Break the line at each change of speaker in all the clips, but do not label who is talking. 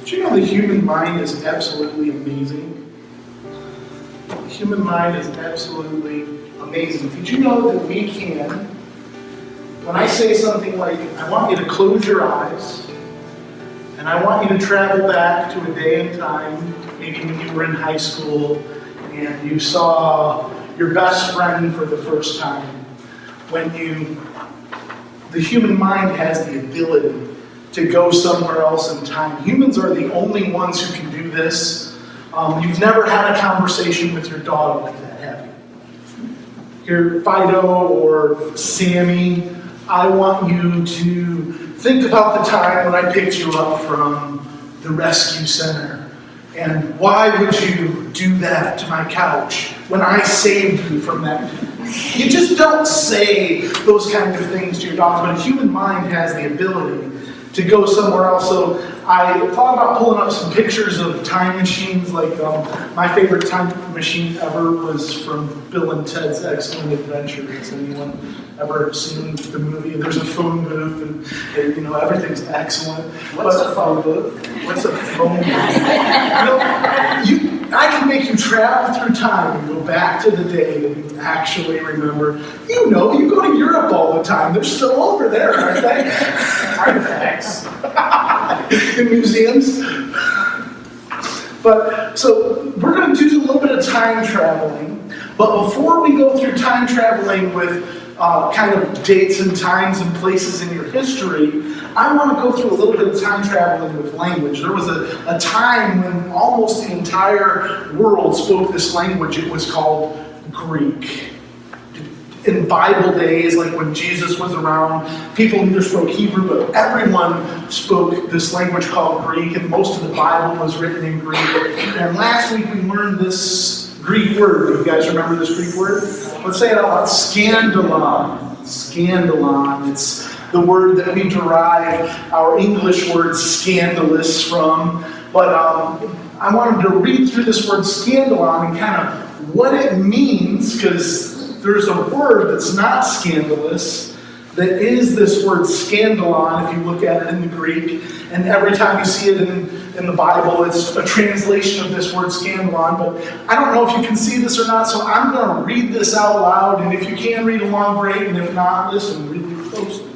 Did you know the human mind is absolutely amazing? The human mind is absolutely amazing. Did you know that we can, when I say something like, I want you to close your eyes, and I want you to travel back to a day and time, maybe when you were in high school, and you saw your best friend for the first time, the human mind has the ability to go somewhere else in time. Humans are the only ones who can do this. You've never had a conversation with your dog like that, have you? Here, Fido or Sammy, I want you to think about the time when I picked you up from the rescue center. And why would you do that to my couch when I saved you from that? You just don't say those kinds of things to your dog, but a human mind has the ability to go somewhere else. So I thought about pulling up some pictures of time machines. Like my favorite time machine ever was from Bill and Ted's Excellent Adventure. Has anyone ever seen the movie? There's a phone booth, and everything's excellent.
What's a phone booth?
What's a phone booth? I can make you travel through time and go back to the day that you actually remember. You go to Europe all the time. They're still over there, aren't they?
Artifacts.
In museums. But so we're going to do a little bit of time traveling. But before we go through time traveling with kind of dates and times and places in your history, I want to go through a little bit of time traveling with language. There was a time when almost the entire world spoke this language. It was called Greek. In Bible days, like when Jesus was around, people either spoke Hebrew, but everyone spoke this language called Greek, and most of the Bible was written in Greek. And last week we learned this Greek word. Do you guys remember this Greek word? Let's say it out loud. Scandalon. Scandalon. It's the word that we derive our English word scandalous from. But I wanted to read through this word scandalon and kind of what it means, because there's a word that's not scandalous that is this word scandalon if you look at it in the Greek. And every time you see it in the Bible, it's a translation of this word scandalon. But I don't know if you can see this or not, so I'm going to read this out loud. And if you can read along, great. And if not, listen really closely.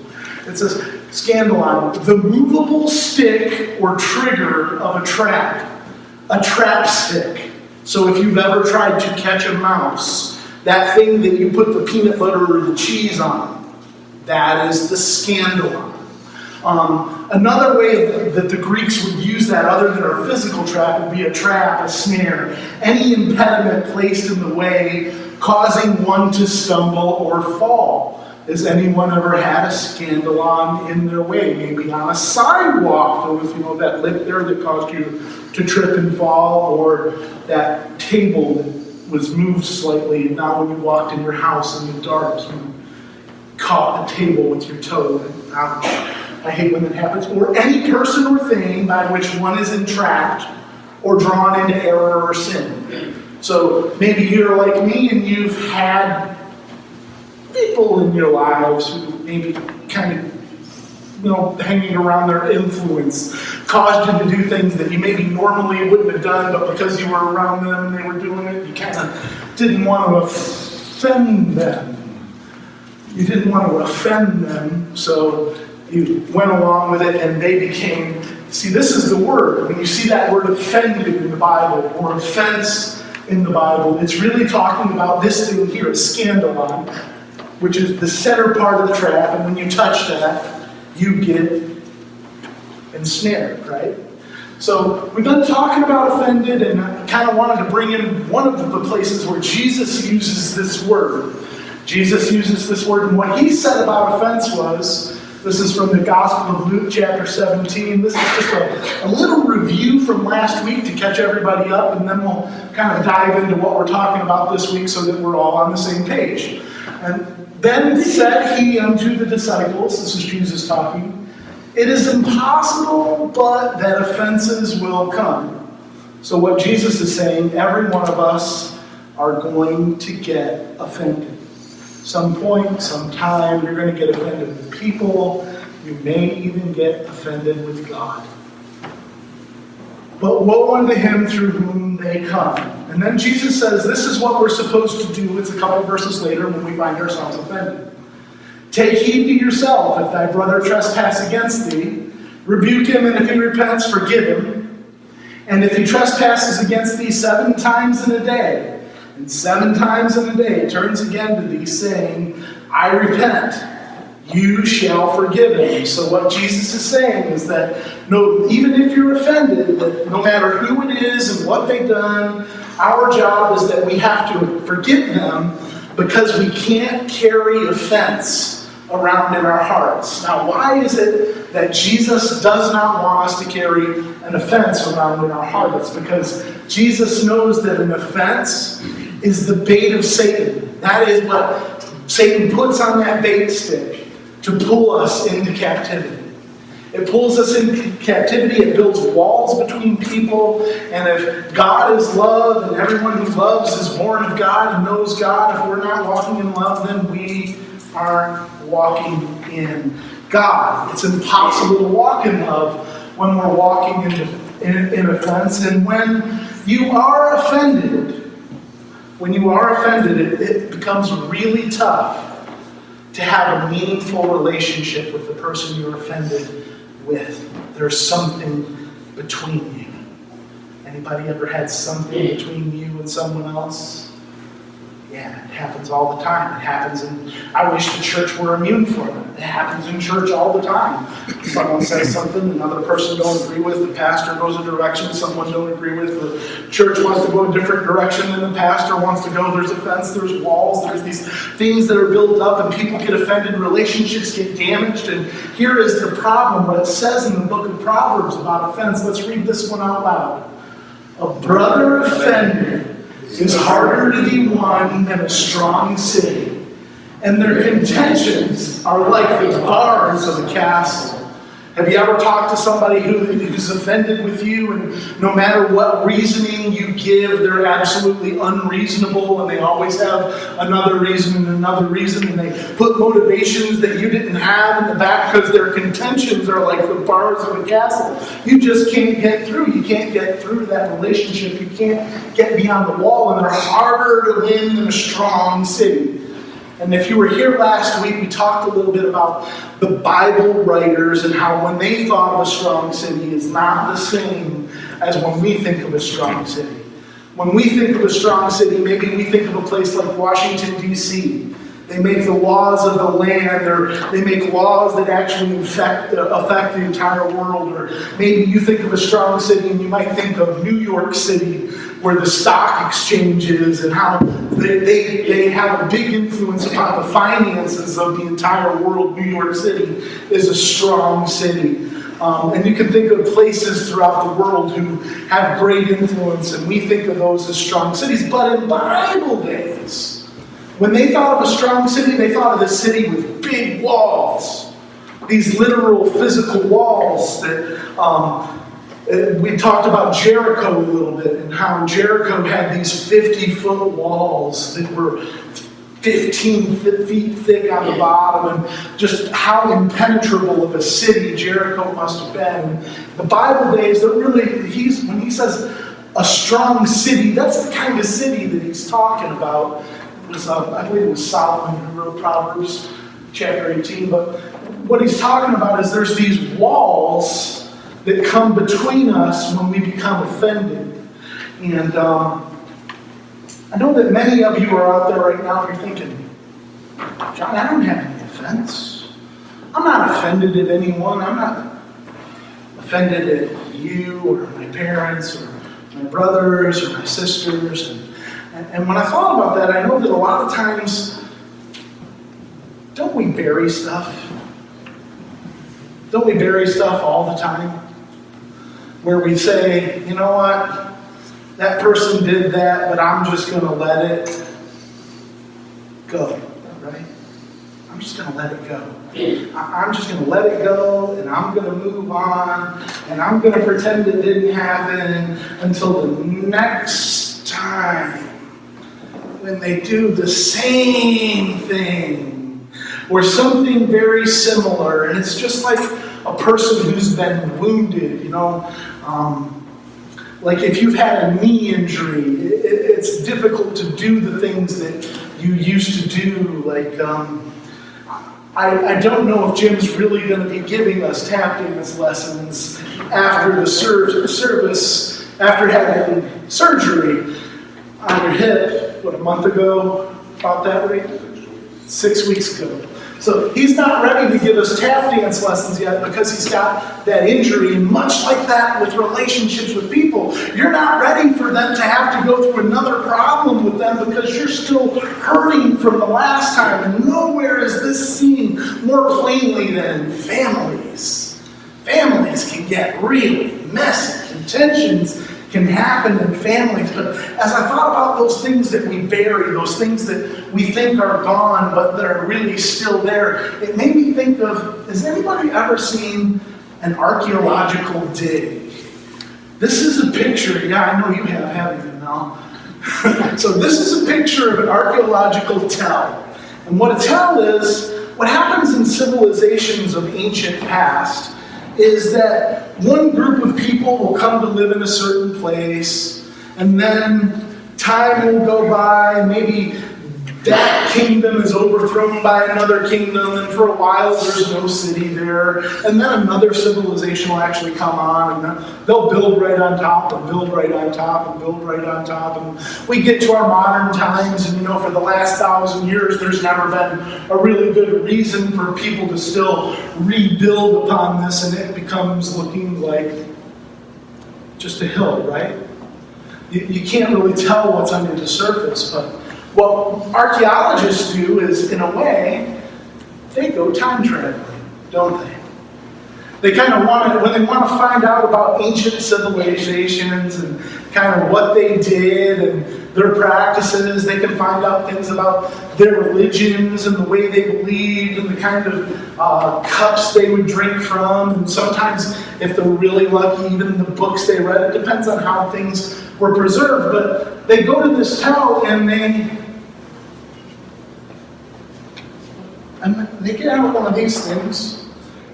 It says, scandalon, the movable stick or trigger of a trap stick. So if you've ever tried to catch a mouse, that thing that you put the peanut butter or the cheese on, that is the scandalon. Another way that the Greeks would use that, other than a physical trap, would be a trap, a snare, any impediment placed in the way, causing one to stumble or fall. Has anyone ever had a scandalon in their way? Maybe on a sidewalk, there was that lip there that caused you to trip and fall, or that table that was moved slightly, and now when you walked in your house in the dark, you caught the table with your toe, and ouch. I hate when that happens. Or any person or thing by which one is entrapped or drawn into error or sin. So maybe you're like me and you've had people in your lives who maybe kind of, hanging around their influence caused you to do things that you maybe normally wouldn't have done, but because you were around them and they were doing it, you kind of didn't want to offend them. You didn't want to offend them, so you went along with it and they became, see, this is the word. When you see that word offended in the Bible, or offense in the Bible, it's really talking about this thing here, a scandalon, which is the center part of the trap, and when you touch that, you get ensnared, right? So we've been talking about offended, and I kind of wanted to bring in one of the places where Jesus uses this word. Jesus uses this word, and what he said about offense was, this is from the Gospel of Luke, chapter 17. This is just a little review from last week to catch everybody up, and then we'll kind of dive into what we're talking about this week so that we're all on the same page. And then said he unto the disciples, this is Jesus talking, it is impossible but that offenses will come. So what Jesus is saying, every one of us are going to get offended. Some point, some time, you're going to get offended with people. You may even get offended with God. but woe unto him through whom they come. And then Jesus says, this is what we're supposed to do. It's a couple verses later when we find ourselves offended. Take heed to yourself. If thy brother trespass against thee, rebuke him, and if he repents, forgive him. And if he trespasses against thee 7 times in a day, and 7 times in a day turns again to thee, saying, I repent, you shall forgive him. So what Jesus is saying is that even if you're offended, that no matter who it is and what they've done, our job is that we have to forgive them, because we can't carry offense around in our hearts. Now, why is it that Jesus does not want us to carry an offense around in our heart? It's because Jesus knows that an offense is the bait of Satan. That is what Satan puts on that bait stick to pull us into captivity. It pulls us into captivity. It builds walls between people. And if God is love and everyone who loves is born of God and knows God, if we're not walking in love, then we aren't walking in God. It's impossible to walk in love when we're walking in offense. And when you are offended, it becomes really tough to have a meaningful relationship with the person you're offended with. There's something between you. Anybody ever had something between you and someone else? Yeah, it happens all the time. It happens I wish the church were immune from it. It happens in church all the time. Someone says something, another person don't agree with, the pastor goes a direction someone don't agree with, the church wants to go a different direction than the pastor wants to go. There's offense, there's walls, there's these things that are built up, and people get offended, relationships get damaged. And here is the problem, what it says in the book of Proverbs about offense. Let's read this one out loud. A brother offended is harder to be won than a strong city, and their contentions are like the bars of a castle. Have you ever talked to somebody who's offended with you, and no matter what reasoning you give, they're absolutely unreasonable, and they always have another reason, and they put motivations that you didn't have in the back because their contentions are like the bars of a castle. You just can't get through. You can't get through that relationship. You can't get beyond the wall, and they're harder to win than a strong city. And if you were here last week, we talked a little bit about the Bible writers and how when they thought of a strong city is not the same as when we think of a strong city. When we think of a strong city, maybe we think of a place like Washington, D.C. They make the laws of the land, or they make laws that actually affect the entire world. Or maybe you think of a strong city and you might think of New York City, where the stock exchange is, and how they have a big influence upon the finances of the entire world. New York City is a strong city. And you can think of places throughout the world who have great influence, and we think of those as strong cities. But in Bible days, when they thought of a strong city, they thought of a city with big walls. These literal physical walls that we talked about Jericho a little bit, and how Jericho had these 50-foot walls that were 15 feet thick on the bottom, and just how impenetrable of a city Jericho must have been. The Bible days, when he says a strong city, that's the kind of city that he's talking about. I believe it was Solomon who wrote Proverbs chapter 18, but what he's talking about is there's these walls that come between us when we become offended. And I know that many of you are out there right now, you're thinking, John, I don't have any offense. I'm not offended at anyone. I'm not offended at you or my parents or my brothers or my sisters. And when I thought about that, I know that a lot of times, don't we bury stuff? Don't we bury stuff all the time? Where we say, you know what? That person did that, but I'm just going to let it go, right? I'm just going to let it go. I'm just going to let it go, and I'm going to move on, and I'm going to pretend it didn't happen until the next time when they do the same thing or something very similar. And it's just like a person who's been wounded, Like if you've had a knee injury, it's difficult to do the things that you used to do. Like, I don't know if Jim's really going to be giving us tap dance lessons after the service, after having surgery on your hip, a month ago, about that rate? 6 weeks ago. So he's not ready to give us tap dance lessons yet because he's got that injury. And much like that with relationships with people, you're not ready for them to have to go through another problem with them because you're still hurting from the last time. And nowhere is this seen more plainly than in families. Families can get really messy. Tensions can happen in families, but as I thought about those things that we bury, those things that we think are gone, but that are really still there, it made me think of, has anybody ever seen an archaeological dig? This is a picture, yeah, I know you have, haven't you now? So this is a picture of an archaeological tell. And what a tell is, what happens in civilizations of ancient past is that one group of people will come to live in a certain place, and then time will go by, and maybe that kingdom is overthrown by another kingdom, and for a while there's no city there, and then another civilization will actually come on, and then they'll build right on top, and build right on top, and build right on top, and we get to our modern times, and for the last 1,000 years there's never been a really good reason for people to still rebuild upon this, and it becomes looking like just a hill, right? You can't really tell what's under the surface, but what archaeologists do is, in a way, they go time traveling, don't they? They kind of want to, when they want to find out about ancient civilizations and kind of what they did and their practices, they can find out things about their religions and the way they believed and the kind of cups they would drink from. And sometimes, if they're really lucky, even the books they read. It depends on how things were preserved. But they go to this tell and they get out one of these things.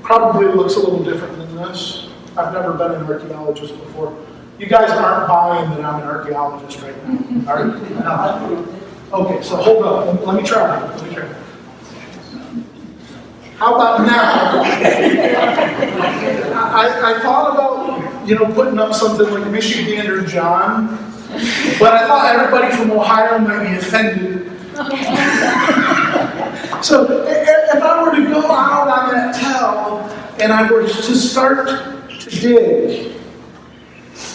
Probably looks a little different than this. I've never been an archaeologist before. You guys aren't buying that I'm an archaeologist right now, are you? No. Okay, so hold up. Let me try. How about now? I thought about, putting up something like Michigan or John, but I thought everybody from Ohio might be offended. So if I were to go out on that tell and I were to start to dig,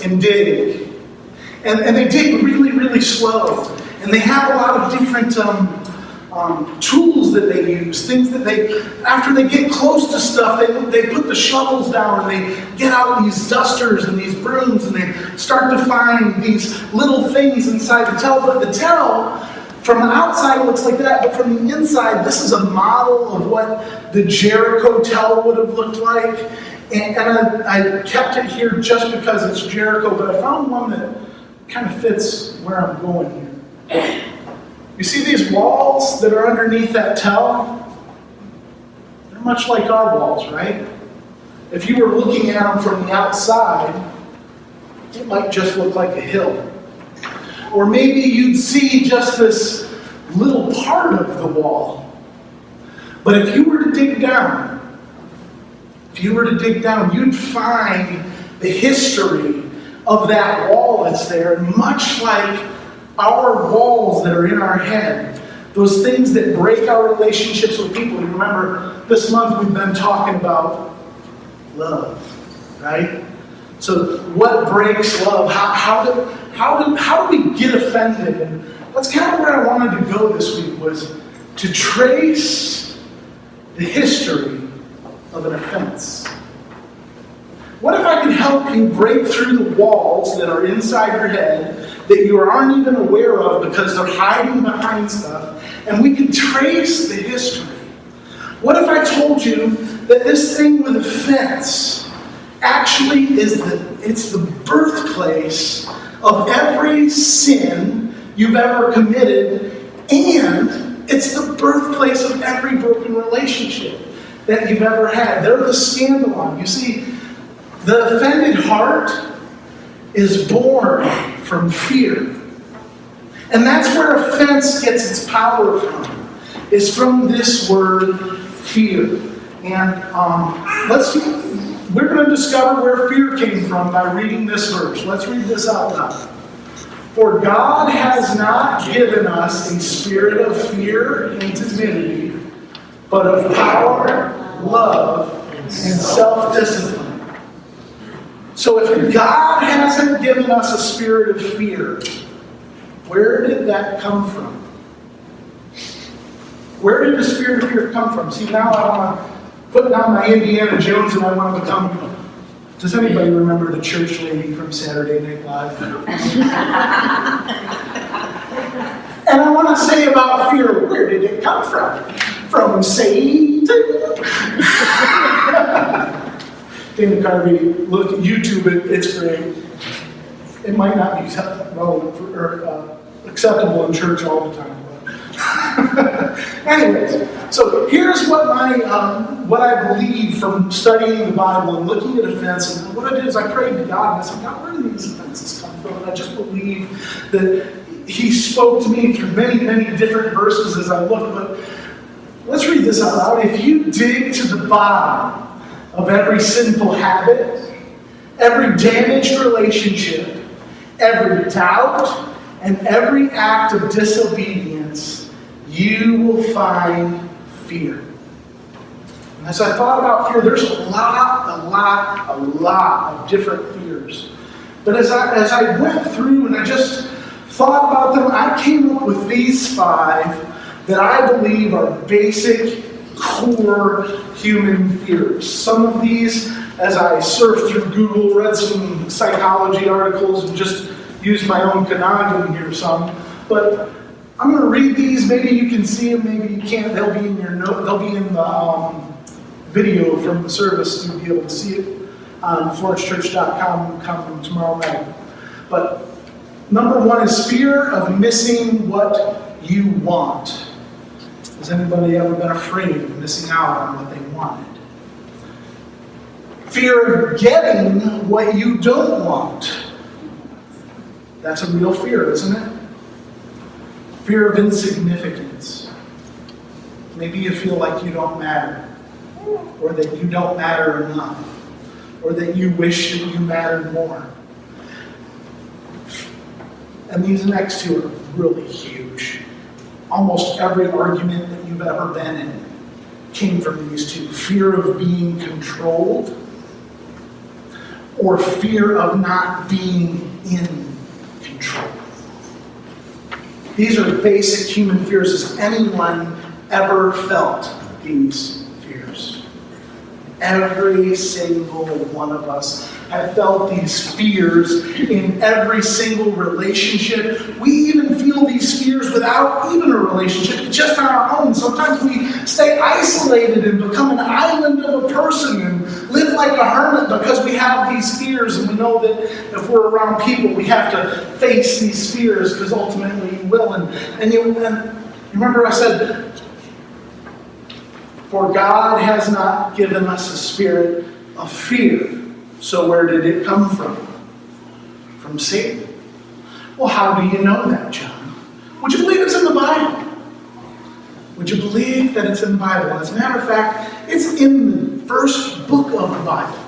and they dig really, really slow, and they have a lot of different tools that they use, things that after they get close to stuff, they put the shovels down and they get out these dusters and these brooms and they start to find these little things inside the tell. But the tell, from the outside, it looks like that, but from the inside, this is a model of what the Jericho tell would have looked like. And I kept it here just because it's Jericho, but I found one that kind of fits where I'm going here. You see these walls that are underneath that tell? They're much like our walls, right? If you were looking at them from the outside, it might just look like a hill. Or maybe you'd see just this little part of the wall. But if you were to dig down, you'd find the history of that wall that's there. And much like our walls that are in our head, those things that break our relationships with people. You remember this month we've been talking about love, right? So what breaks love? How do we get offended? And that's kind of where I wanted to go this week, was to trace the history of an offense. What if I could help you break through the walls that are inside your head that you aren't even aware of because they're hiding behind stuff, and we can trace the history? What if I told you that this thing with offense actually it's the birthplace of every sin you've ever committed, and it's the birthplace of every broken relationship that you've ever had? They're the scandalon. You see, the offended heart is born from fear. And that's where offense gets its power from, is from this word fear. And we're going to discover where fear came from by reading this verse. Let's read this out loud. For God has not given us a spirit of fear and timidity, but of power, love, and self-discipline. So if God hasn't given us a spirit of fear, where did that come from? Where did the spirit of fear come from? See, now I want to put down my Indiana Jones and I want to become... Does anybody remember the church lady from Saturday Night Live? And I want to say about fear, where did it come from? From Satan? Dana Carvey, look at YouTube, it's great. It might not be acceptable in church all the time. Anyways, so here's what I believe from studying the Bible and looking at offense. And what I did is I prayed to God and I said, God, where do these offenses come from? And I just believe that He spoke to me through many, many different verses as I looked. But let's read this out loud. If you dig to the bottom of every sinful habit, every damaged relationship, every doubt, and every act of disobedience, you will find fear. And as I thought about fear, there's a lot of different fears. But as I went through and I just thought about them, I came up with these 5 that I believe are basic, core human fears. Some of these, as I surfed through Google, read some psychology articles, and just used my own canoggin here some. But I'm going to read these. Maybe you can see them, maybe you can't. They'll be in your note. They'll be in the video from the service. You'll be able to see it on florenchchurch.com come tomorrow night. But number 1 is fear of missing what you want. Has anybody ever been afraid of missing out on what they wanted? Fear of getting what you don't want. That's a real fear, isn't it? Fear of insignificance. Maybe you feel like you don't matter, or that you don't matter enough, or that you wish that you mattered more. And these next 2 are really huge. Almost every argument that you've ever been in came from these 2. Fear of being controlled, or fear of not being in control. These are basic human fears. Has anyone ever felt these fears? Every single one of us have felt these fears in every single relationship. We even feel these fears without even a relationship, just on our own. Sometimes we stay isolated and become an island of a person and live like a hermit because we have these fears, and we know that if we're around people, we have to face these fears because ultimately you will. And you remember I said, for God has not given us a spirit of fear. So where did it come from? From Satan. Well, how do you know that, John? Would you believe it's in the Bible? Would you believe that it's in the Bible? As a matter of fact, it's in the first book of the Bible.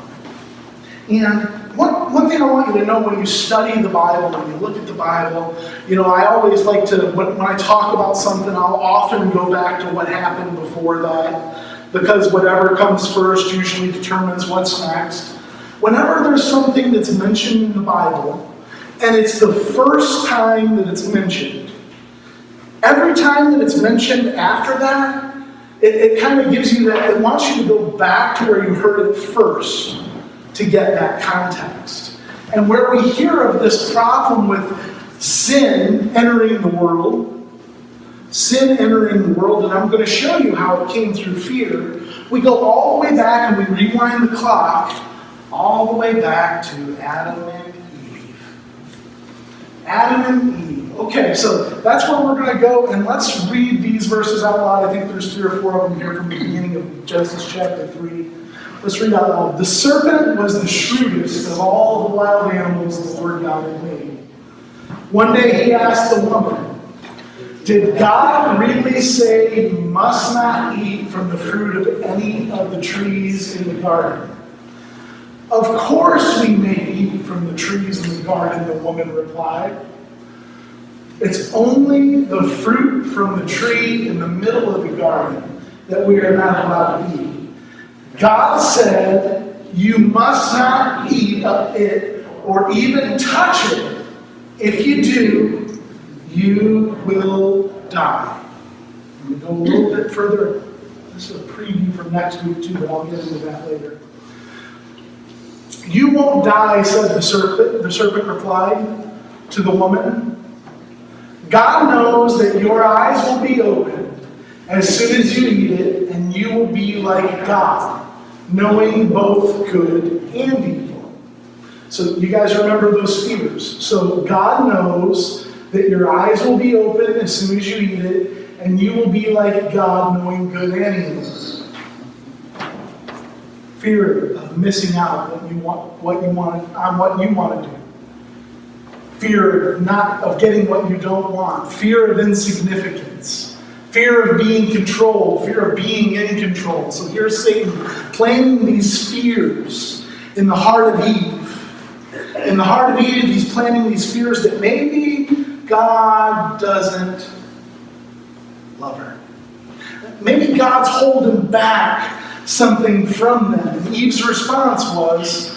And one thing I want you to know when you study the Bible, when you look at the Bible, I always like to, when I talk about something, I'll often go back to what happened before that, because whatever comes first usually determines what's next. Whenever there's something that's mentioned in the Bible, and it's the first time that it's mentioned, every time that it's mentioned after that, it kind of gives you that, it wants you to go back to where you heard it first to get that context. And where we hear of this problem with sin entering the world, and I'm going to show you how it came through fear, we go all the way back and we rewind the clock all the way back to Adam and Eve. Adam and Eve. Okay, so that's where we're going to go, and let's read these verses out loud. I think there's 3 or 4 of them here from the beginning of Genesis chapter 3. Let's read out loud. The serpent was the shrewdest of all the wild animals the Lord God had made. One day he asked the woman, "Did God really say you must not eat from the fruit of any of the trees in the garden?" "Of course we may eat from the trees in the garden," the woman replied. "It's only the fruit from the tree in the middle of the garden that we are not allowed to eat. God said, you must not eat of it or even touch it. If you do, you will die." I'm going to go a little bit further. This is a preview for next week too, but I'll get into that later. "You won't die," said the serpent. The serpent replied to the woman. "God knows that your eyes will be opened as soon as you eat it, and you will be like God, knowing both good and evil." So you guys remember those fears. So God knows that your eyes will be open as soon as you eat it, and you will be like God, knowing good and evil. Fear of missing out what you want to do. Fear of getting what you don't want. Fear of insignificance. Fear of being controlled. Fear of being in control. So here's Satan planting these fears in the heart of Eve. In the heart of Eve, he's planting these fears that maybe God doesn't love her. Maybe God's holding back something from them. And Eve's response was,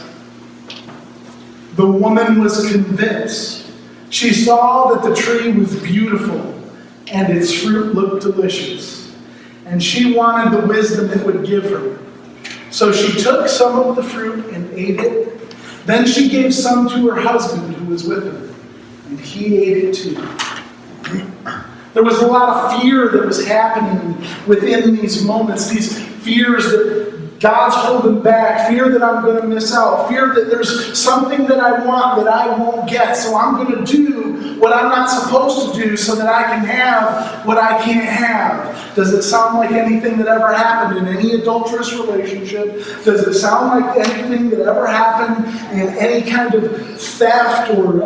the woman was convinced. She saw that the tree was beautiful and its fruit looked delicious. And she wanted the wisdom it would give her. So she took some of the fruit and ate it. Then she gave some to her husband who was with her, and he ate it too. There was a lot of fear that was happening within these moments, these fears that God's holding back, fear that I'm going to miss out, fear that there's something that I want that I won't get, so I'm going to do what I'm not supposed to do so that I can have what I can't have. Does it sound like anything that ever happened in any adulterous relationship? Does it sound like anything that ever happened in any kind of theft or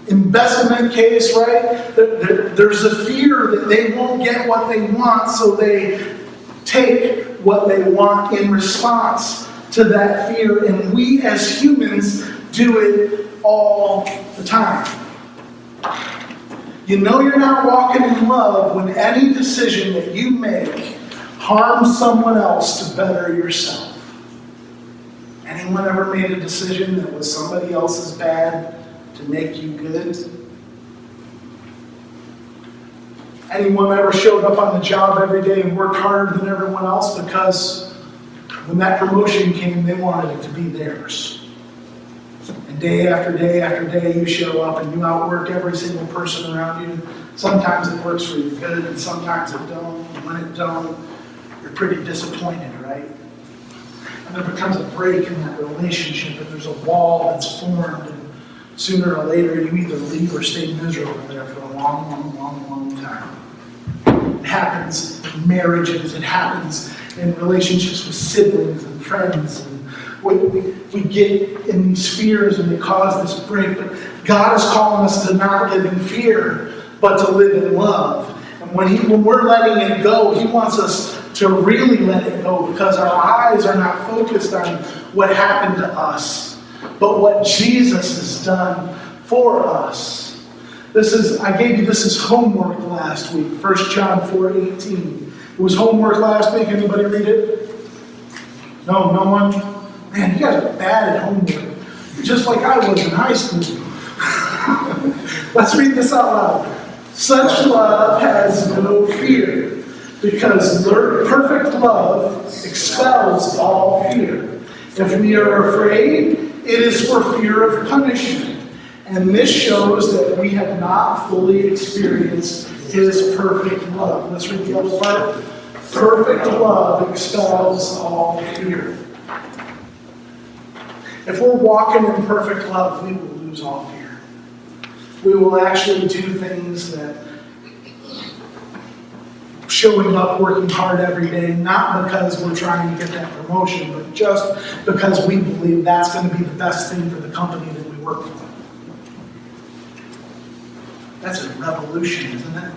embezzlement case, right? There's a fear that they won't get what they want, so they take what they want in response to that fear. And we as humans do it all the time. You know you're not walking in love when any decision that you make harms someone else to better yourself. Anyone ever made a decision that was somebody else's bad to make you good? Anyone ever showed up on the job every day and worked harder than everyone else because when that promotion came, they wanted it to be theirs? And day after day after day, you show up and you outwork every single person around you. Sometimes it works for your good, and sometimes it don't. And when it don't, you're pretty disappointed, right? And there becomes a break in that relationship, and there's a wall that's formed, and sooner or later, you either leave or stay miserable there for a long, long, long, long time. It happens in marriages, it happens in relationships with siblings and friends. And we get in these fears and they cause this break. But God is calling us to not live in fear, but to live in love. And when we're letting it go, He wants us to really let it go, because our eyes are not focused on what happened to us, but what Jesus has done for us. I gave you this as homework last week, 1 John 4:18. It was homework last week. Anybody read it? No one? Man, you guys are bad at homework. Just like I was in high school. Let's read this out loud. Such love has no fear, because perfect love expels all fear. If we are afraid, it is for fear of punishment. And this shows that we have not fully experienced His perfect love. Let's read the other part. Perfect love expels all fear. If we're walking in perfect love, we will lose all fear. We will actually do things that showing up, working hard every day, not because we're trying to get that promotion, but just because we believe that's going to be the best thing for the company that we work for. That's a revolution, isn't it?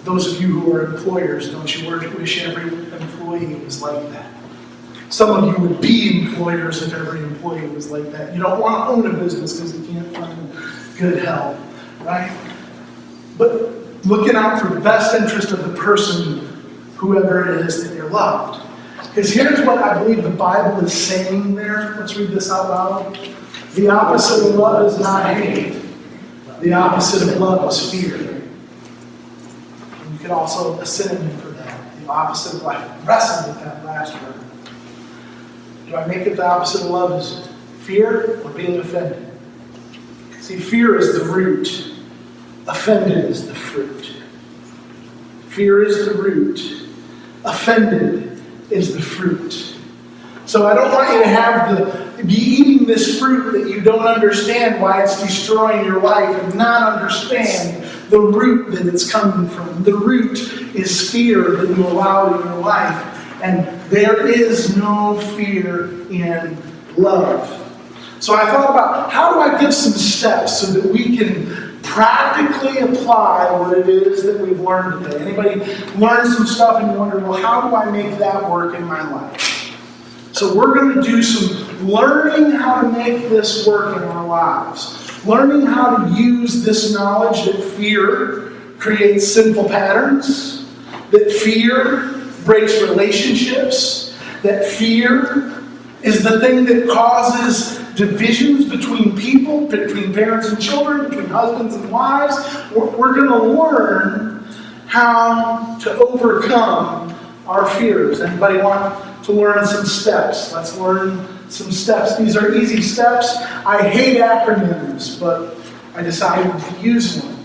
Those of you who are employers, don't you wish every employee was like that? Some of you would be employers if every employee was like that. You don't want to own a business because you can't find good help, right? But looking out for the best interest of the person, whoever it is that you're loved. Because here's what I believe the Bible is saying there. Let's read this out loud. The opposite of love is not hate. The opposite of love is fear. And you could also a synonym for that. The opposite of life. Wrestle with that last word. Do I make it the opposite of love is fear or being offended? See, fear is the root. Offended is the fruit. Fear is the root. Offended is the fruit. So I don't want you to be eating this fruit that you don't understand why it's destroying your life and not understand the root that it's coming from. The root is fear that you allow in your life. And there is no fear in love. So I thought about how do I give some steps so that we can practically apply what it is that we've learned today. Anybody learn some stuff and you wonder, well, how do I make that work in my life? So we're going to do some learning how to make this work in our lives. Learning how to use this knowledge that fear creates sinful patterns, that fear breaks relationships, that fear is the thing that causes divisions between people, between parents and children, between husbands and wives. We're going to learn how to overcome our fears. Anybody want to learn some steps? Let's learn some steps. These are easy steps. I hate acronyms, but I decided to use one.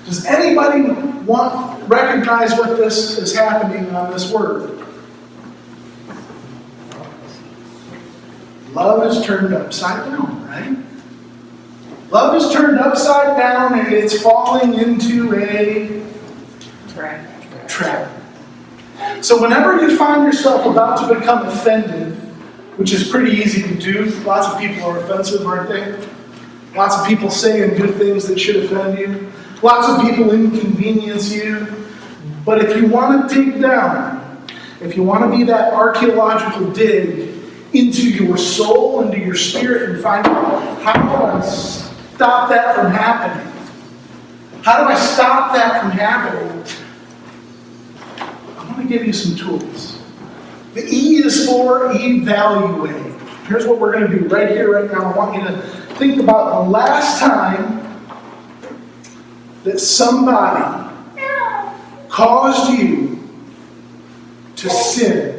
Does anybody recognize what this is happening on this word? Love is turned upside down, right? Love is turned upside down and it's falling into a trap. So whenever you find yourself about to become offended, which is pretty easy to do, lots of people are offensive, aren't they? Lots of people say and do things that should offend you. Lots of people inconvenience you. But if you want to dig down, if you want to be that archaeological dig into your soul, into your spirit, and find out how do I stop that from happening? How do I stop that from happening? I'm going to give you some tools. The E is for evaluate. Here's what we're going to do right here, right now. I want you to think about the last time that somebody caused you to sin.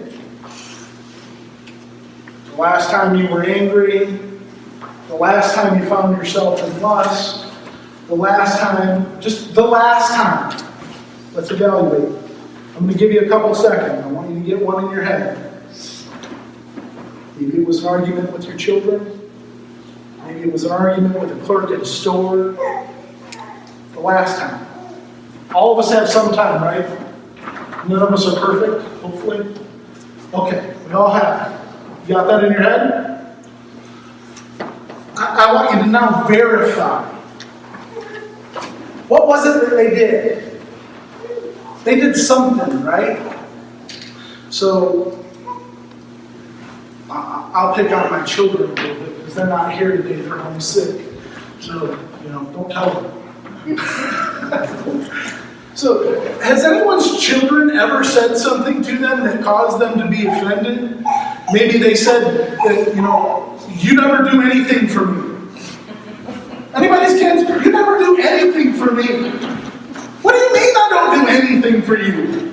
The last time you were angry, the last time you found yourself in lust, the last time, just the last time. Let's evaluate. I'm going to give you a couple seconds. I want you to get one in your head. Maybe it was an argument with your children. Maybe it was an argument with a clerk at a store. The last time. All of us have some time, right? None of us are perfect, hopefully. Okay, we all have it. You got that in your head? I want you to now verify. What was it that they did? They did something, right? So, I'll pick on my children a little bit because they're not here today, they're home sick. So, don't tell them. So, has anyone's children ever said something to them that caused them to be offended? Maybe they said that, you never do anything for me. Anybody's kids, you never do anything for me. What do you mean I don't do anything for you?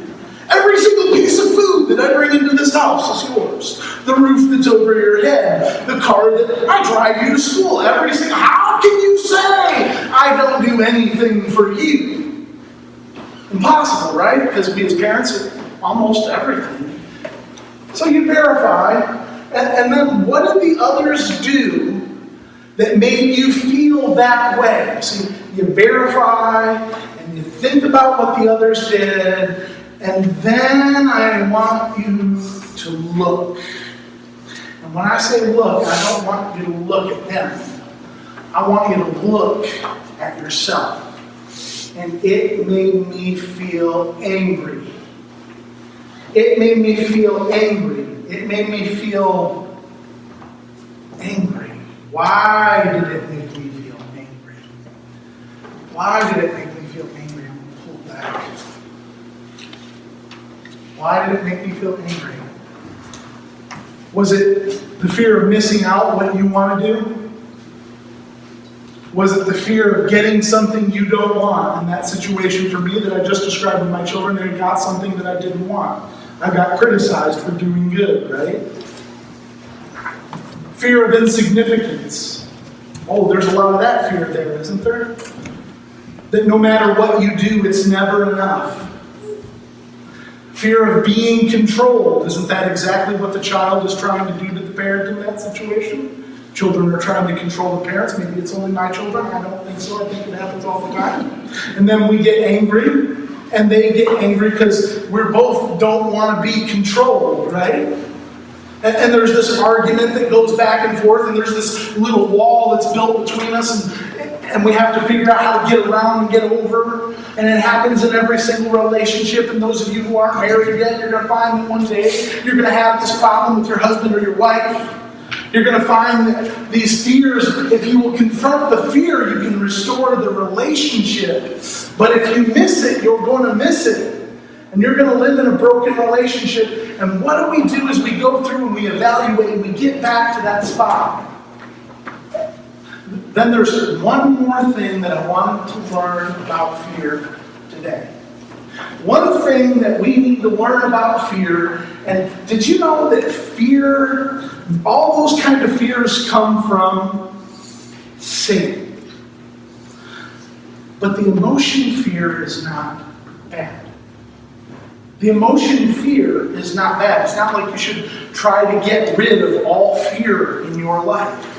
Every single piece of food that I bring into this house is yours. The roof that's over your head. The car that I drive you to school. How can you say I don't do anything for you? Impossible, right? Because we as parents are almost everything. So you verify, and then what did the others do that made you feel that way? See, you verify, and you think about what the others did, And then I want you to look. And when I say look, I don't want you to look at them. I want you to look at yourself. And it made me feel angry. It made me feel angry. It made me feel angry. Why did it make me feel angry? Why did it make me feel angry? I'm going to pull back. Why did it make me feel angry? Was it the fear of missing out what you want to do? Was it the fear of getting something you don't want? In that situation for me that I just described with my children, they got something that I didn't want. I got criticized for doing good, right? Fear of insignificance. Oh, there's a lot of that fear there, isn't there? That no matter what you do, it's never enough. Fear of being controlled. Isn't that exactly what the child is trying to do to the parent in that situation? Children are trying to control the parents. Maybe it's only my children. I don't think so. I think it happens all the time. And then we get angry, and they get angry because we both don't want to be controlled, right? And there's this argument that goes back and forth, and there's this little wall that's built between us, and we have to figure out how to get around and get over. And it happens in every single relationship. And those of you who aren't married yet, you're going to find that one day you're going to have this problem with your husband or your wife. You're going to find that these fears, if you will confront the fear, you can restore the relationship. But if you miss it, you're going to miss it. And you're going to live in a broken relationship. And what do we do is we go through and we evaluate and we get back to that spot. Then there's one more thing that I wanted to learn about fear today. One thing that we need to learn about fear, and did you know that fear, all those kind of fears come from Satan? But the emotion fear is not bad. The emotion fear is not bad. It's not like you should try to get rid of all fear in your life.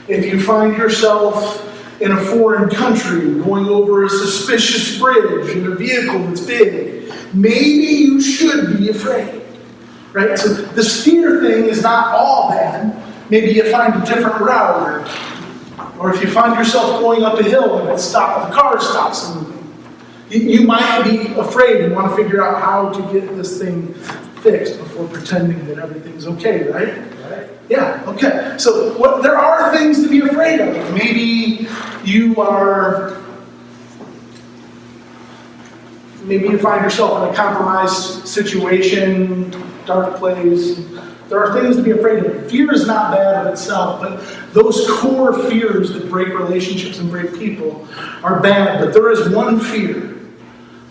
If you find yourself in a foreign country going over a suspicious bridge in a vehicle that's big, maybe you should be afraid. Right? So this fear thing is not all bad. Maybe you find a different route, or if you find yourself going up a hill and the car stops moving. You might be afraid and want to figure out how to get this thing fixed before pretending that everything's okay, right? Yeah, okay. So there are things to be afraid of. Maybe you find yourself in a compromised situation, dark place. There are things to be afraid of. Fear is not bad of itself, but those core fears that break relationships and break people are bad. But there is one fear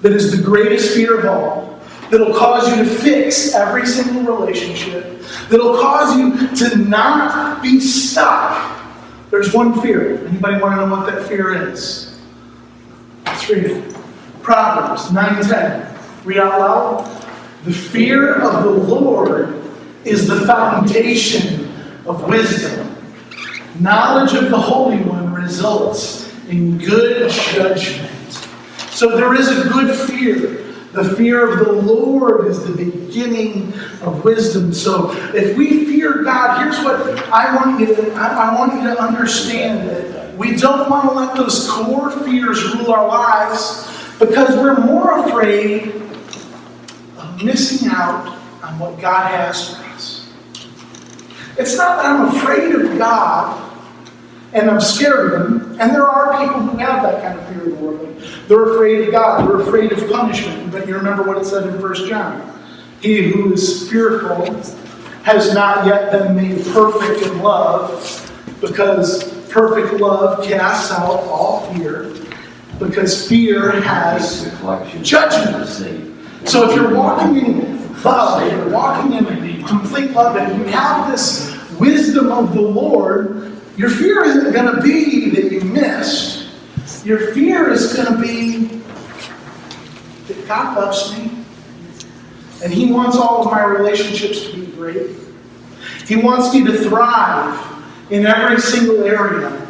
that is the greatest fear of all, that'll cause you to fix every single relationship, that'll cause you to not be stuck. There's one fear. Anybody want to know what that fear is? Let's read it. Proverbs 9:10. Read out loud. The fear of the Lord is the foundation of wisdom. Knowledge of the Holy One results in good judgment. So there is a good fear. The fear of the Lord is the beginning of wisdom. So if we fear God, here's what I want you to understand, that we don't want to let those core fears rule our lives, because we're more afraid of missing out on what God has for us. It's not that I'm afraid of God and I'm scared of Him. And there are people who have that kind of fear of the Lord. They're afraid of God. They're afraid of punishment. But you remember what it said in 1 John. He who is fearful has not yet been made perfect in love, because perfect love casts out all fear, because fear has judgment. So if you're walking in love, if you're walking in complete love, and you have this wisdom of the Lord, your fear isn't going to be that you missed. Your fear is going to be that God loves me, and He wants all of my relationships to be great. He wants me to thrive in every single area.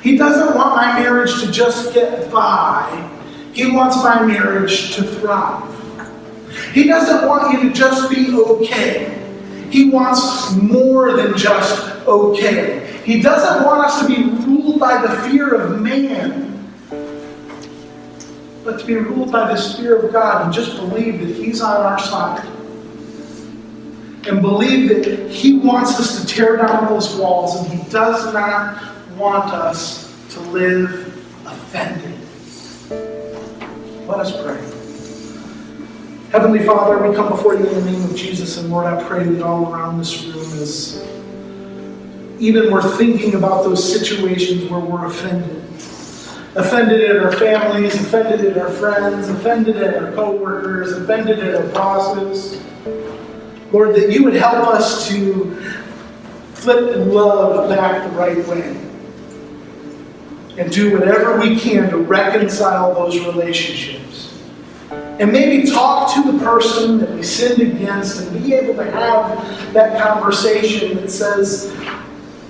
He doesn't want my marriage to just get by. He wants my marriage to thrive. He doesn't want you to just be okay. He wants more than just okay. He doesn't want us to be ruled by the fear of man, but to be ruled by this fear of God and just believe that He's on our side. And believe that He wants us to tear down those walls, and He does not want us to live offended. Let us pray. Heavenly Father, we come before you in the name of Jesus, and Lord, I pray that all around this room is, even we're thinking about those situations where we're offended. Offended at our families, offended at our friends, offended at our co-workers, offended at our bosses. Lord, that you would help us to flip love back the right way and do whatever we can to reconcile those relationships. And maybe talk to the person that we sinned against and be able to have that conversation that says,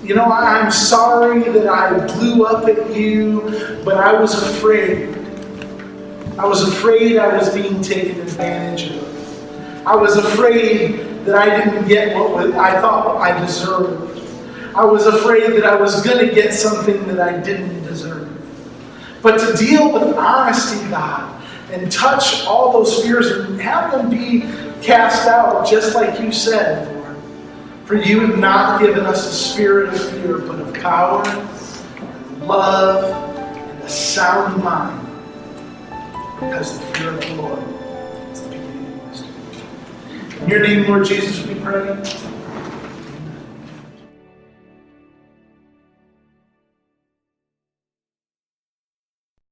you know, I'm sorry that I blew up at you, but I was afraid. I was afraid I was being taken advantage of. I was afraid that I didn't get what I thought I deserved. I was afraid that I was going to get something that I didn't deserve. But to deal with honesty, God, and touch all those fears and have them be cast out, just like you said, Lord. For you have not given us a spirit of fear, but of power, and love, and a sound mind. Because the fear of the Lord is the beginning of wisdom. In your name, Lord Jesus, we pray.